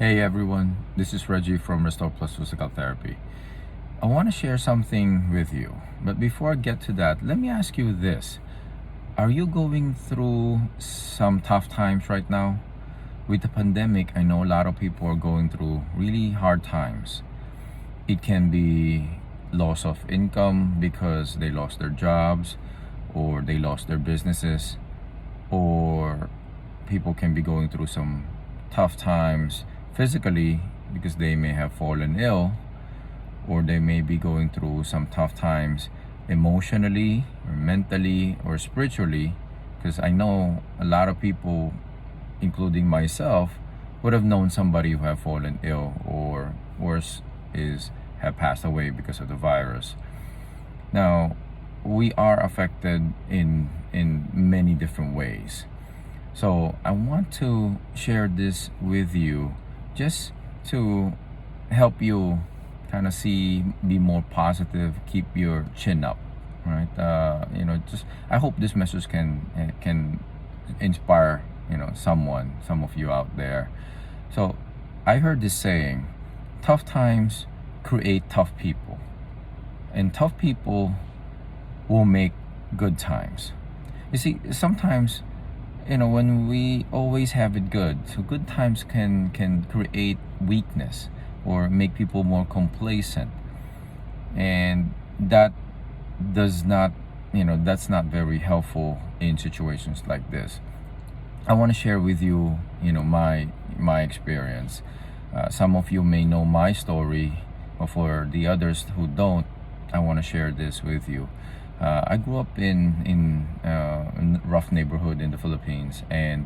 Hey everyone, this is Reggie from Restore Plus Physical Therapy. I want to share something with you, but before I get to that, let me ask you this. Are you going through some tough times right now? With the pandemic, I know a lot of people are going through really hard times. It can be loss of income because they lost their jobs or they lost their businesses, or people can be going through some tough times physically because they may have fallen ill, or they may be going through some tough times emotionally or mentally or spiritually, because I know a lot of people, including myself, would have known somebody who have fallen ill, or worse is have passed away because of the virus. Now, we are affected in many different ways. So I want to share this with you just to help you kind of be more positive, keep your chin up, right? Just I hope this message can inspire some of you out there. So I heard this saying, tough times create tough people, and tough people will make good times. You see, sometimes when we always have it good, so good times can create weakness or make people more complacent, and that does not that's not very helpful in situations like this. I want to share with you my experience. Some of you may know my story, but for the others who don't, I want to share this with you. I grew up in a rough neighborhood in the Philippines, and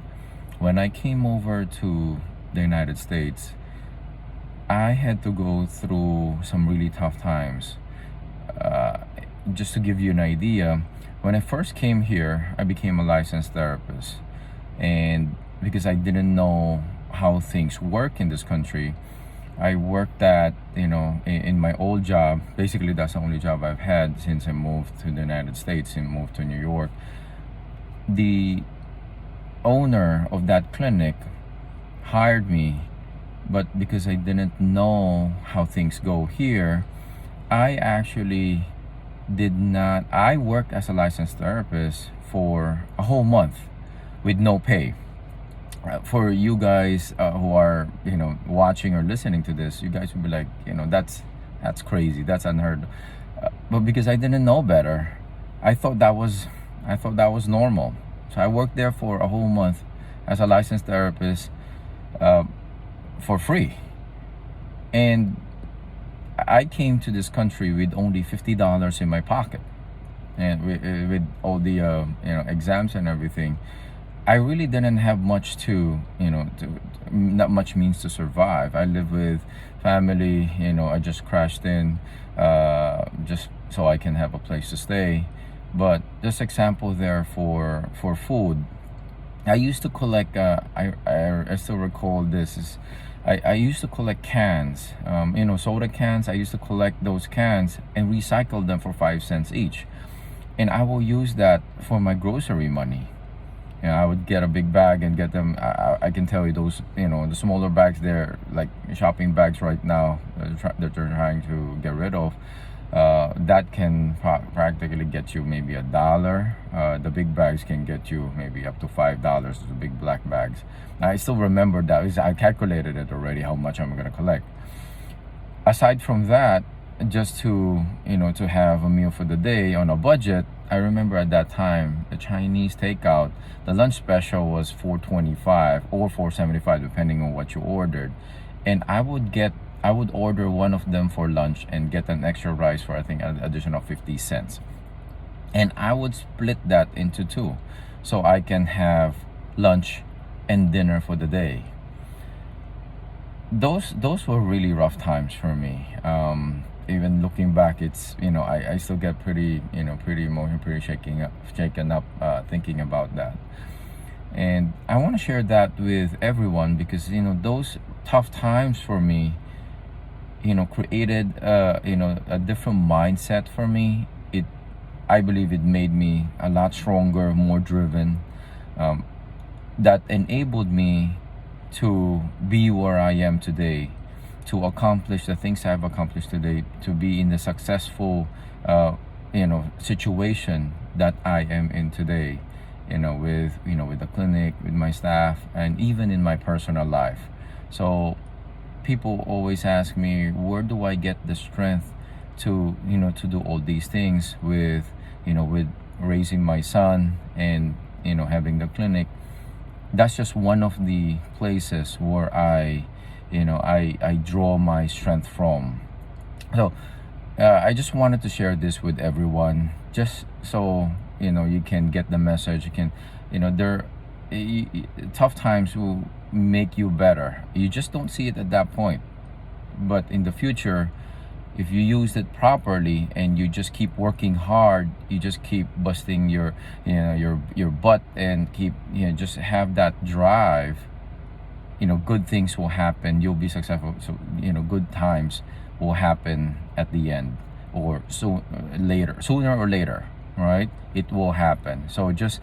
when I came over to the United States, I had to go through some really tough times. Just to give you an idea, when I first came here, I became a licensed therapist, and because I didn't know how things work in this country, I worked in my old job. Basically, that's the only job I've had since I moved to the United States and moved to New York. The owner of that clinic hired me, but because I didn't know how things go here, I actually did not. I worked as a licensed therapist for a whole month with no pay. For you guys who are watching or listening to this, you guys would be like, that's crazy, that's unheard of. But because I didn't know better, I thought that was normal. So I worked there for a whole month as a licensed therapist, for free, and I came to this country with only $50 in my pocket, and with all the exams and everything. I really didn't have much not much means to survive. I live with family, I just crashed in, just so I can have a place to stay. But this example there for food, I used to collect, I still recall this, I used to collect cans, soda cans. I used to collect those cans and recycle them for 5 cents each. And I will use that for my grocery money. I would get a big bag and get them. I can tell you those, the smaller bags, they're like shopping bags right now that they're trying to get rid of. That can practically get you maybe $1. The big bags can get you maybe up to $5. The big black bags. I still remember that because I calculated it already how much I'm gonna collect. Aside from that, just to to have a meal for the day on a budget, I remember at that time the Chinese takeout, the lunch special was $4.25 or $4.75 depending on what you ordered, and I would order one of them for lunch and get an extra rice for I think an additional 50 cents, and I would split that into two so I can have lunch and dinner for the day. Those were really rough times for me. Even looking back, it's I still get pretty emotional, pretty shaken up thinking about that. And I want to share that with everyone because those tough times for me created a different mindset for me. I believe it made me a lot stronger, more driven, that enabled me to be where I am today, to accomplish the things I've accomplished today, to be in the successful situation that I am in today, with the clinic, with my staff, and even in my personal life. So people always ask me, where do I get the strength to do all these things with raising my son and having the clinic. That's just one of the places where I draw my strength from. So I just wanted to share this with everyone, just so you can get the message. You can, there, tough times will make you better. You just don't see it at that point, but in the future, if you use it properly and you just keep working hard, you just keep busting your butt and keep just have that drive, good things will happen. You'll be successful. So good times will happen at the end, or sooner or later, right? It will happen. So just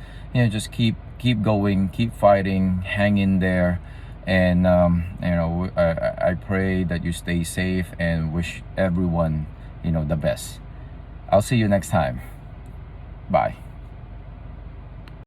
keep going, keep fighting, hang in there. And I pray that you stay safe and wish everyone the best. I'll see you next time. Bye.